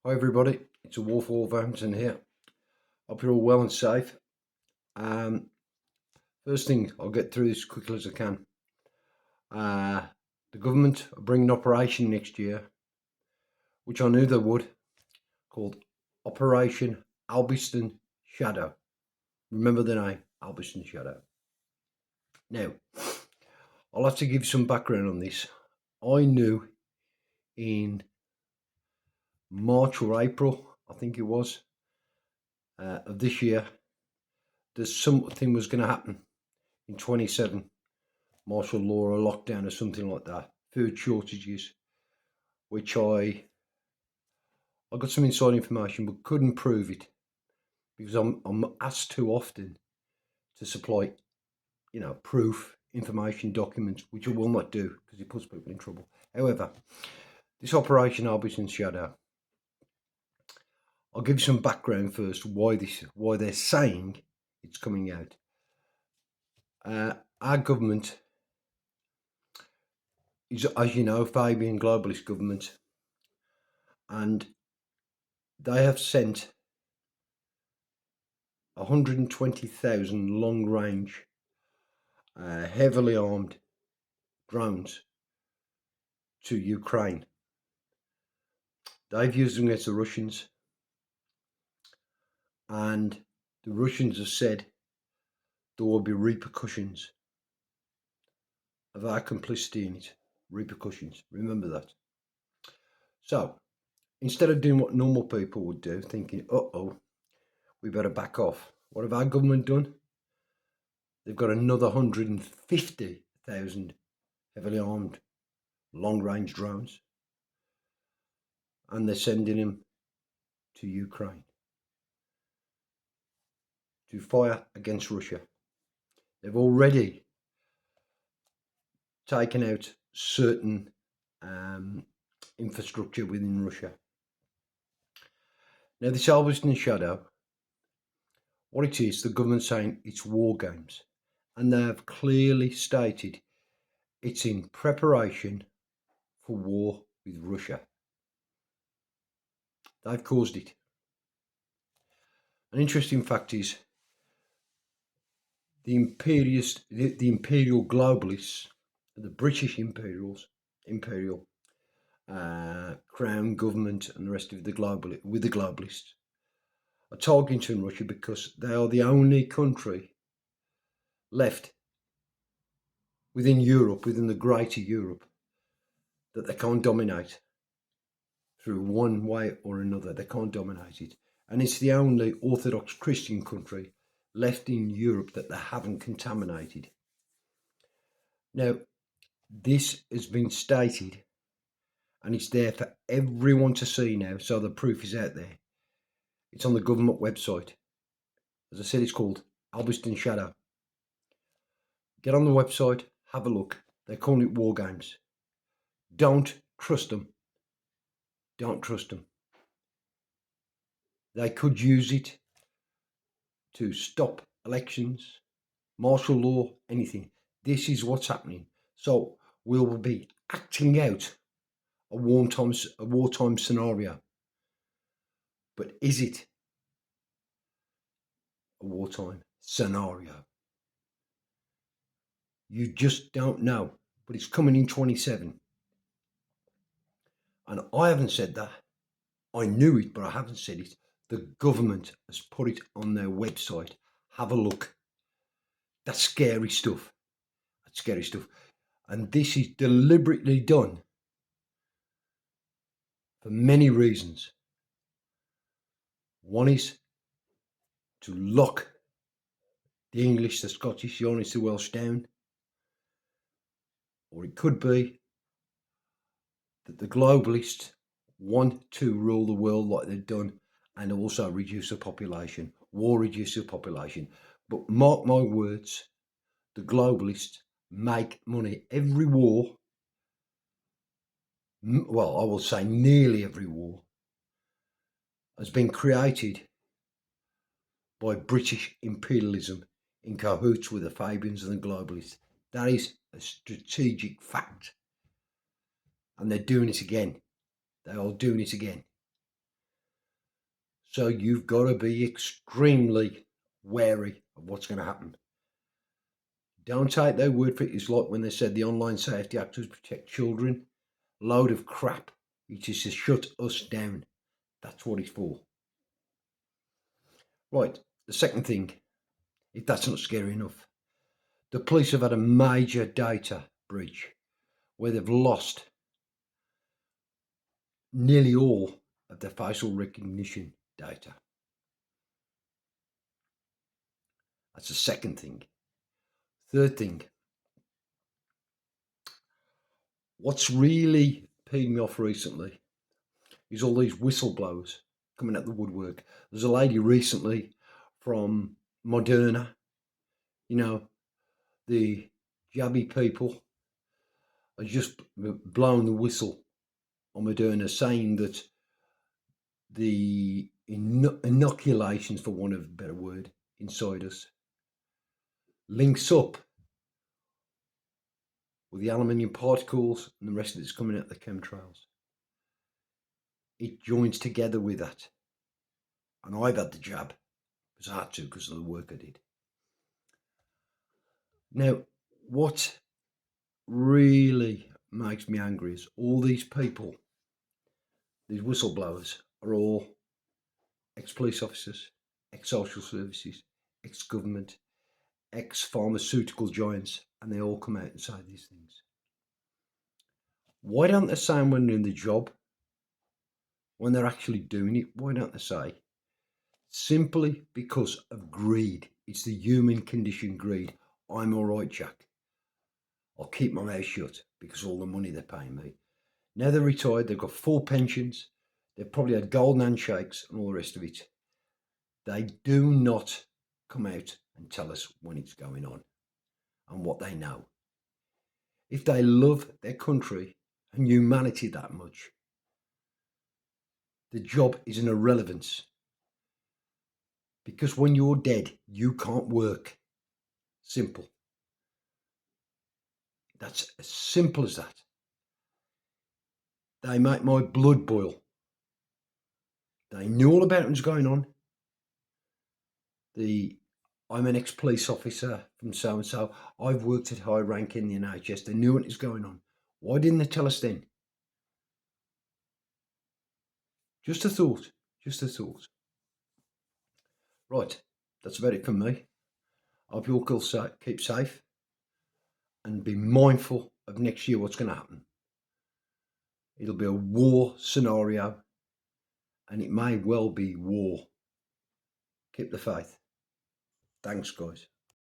Hi everybody, it's a Wolf Wolverhampton here. Hope you're all well and safe. Um, First thing, I'll get through this as quickly as I can. The government are bringing an operation next year, which I knew they would, called Operation Albiston Shadow. Remember the name, Albiston Shadow. Now, I'll have to give some background on this. I knew in March or April, I think it was, of this year, that something was going to happen in 27. Martial law or lockdown or something like that, food shortages, which I got some inside information but couldn't prove it because I'm asked too often to supply, proof, information, documents, which I will not do because it puts people in trouble. However, this Operation Albiston Shadow, I'll give you some background first why they're saying it's coming out. Our government is, as you know, Fabian globalist government, and they have sent 120,000 long range, heavily armed drones to Ukraine. They've used them against the Russians, and the Russians have said there will be repercussions of our complicity in it. Repercussions, remember that. So, instead of doing what normal people would do, thinking, we better back off, what have our government done? They've got another 150,000 heavily armed long range drones, and they're sending them to Ukraine to fire against Russia. They've already taken out certain infrastructure within Russia. Now, this Albiston Shadow, what it is, the government saying it's war games, and they have clearly stated it's in preparation for war with Russia. They've caused it. An interesting fact is the imperial globalists, the British imperial crown government, and the rest of the globalists are targeting Russia because they are the only country left within Europe, within the greater Europe, that they can't dominate through one way or another. They can't dominate it, and it's the only Orthodox Christian country left in Europe that they haven't contaminated. Now, this has been stated, and it's there for everyone to see now, so the proof is out there. It's on the government website. As I said, it's called Albiston Shadow. Get on the website, have a look. They're calling it war games. Don't trust them. Don't trust them. They could use it to stop elections, martial law, anything. This is what's happening. So we'll be acting out a wartime scenario. But is it a wartime scenario? You just don't know. But it's coming in 27. And I haven't said that. I knew it, but I haven't said it. The government has put it on their website. Have a look. That's scary stuff. That's scary stuff. And this is deliberately done for many reasons. One is to lock the English, the Scottish, the Irish, the Welsh down. Or it could be that the globalists want to rule the world like they've done and also reduce the population. War reduces the population. But mark my words, the globalists make money. Every war, well, I will say nearly every war, has been created by British imperialism in cahoots with the Fabians and the globalists. That is a strategic fact. And they're doing it again. They are doing it again. So you've got to be extremely wary of what's going to happen. Don't take their word for it. It's like when they said the Online Safety Act was to protect children. Load of crap. It is to shut us down. That's what it's for. Right, the second thing, if that's not scary enough, the police have had a major data breach where they've lost nearly all of their facial recognition data. That's the second thing. Third thing, what's really peed me off recently is all these whistleblowers coming out the woodwork. There's a lady recently from Moderna, you know, the jabby people are just blowing the whistle on Moderna, saying that the inoculations, for want of a better word, inside us links up with the aluminium particles and the rest of it's coming out the chemtrails. It joins together with that. And I've had the jab because I had to because of the work I did. Now, what really makes me angry is all these people, these whistleblowers, are all ex-police officers, ex-social services, ex-government, ex-pharmaceutical giants, and they all come out and say these things. Why don't they say when they're in the job, when they're actually doing it? Why don't they say? Simply because of greed. It's the human condition, greed. I'm all right, Jack. I'll keep my mouth shut because of all the money they're paying me. Now they're retired, they've got full pensions, they've probably had golden handshakes and all the rest of it. They do not come out and tell us when it's going on and what they know. If they love their country and humanity that much, the job is an irrelevance. Because when you're dead, you can't work. Simple. That's as simple as that. They make my blood boil. They knew all about what's going on. I'm an ex-police officer from so and so. I've worked at high rank in the NHS. They knew what was going on. Why didn't they tell us then? Just a thought. Just a thought. Right, that's about it from me. I hope you all keep safe and be mindful of next year what's going to happen. It'll be a war scenario and it may well be war. Keep the faith. Thanks, guys.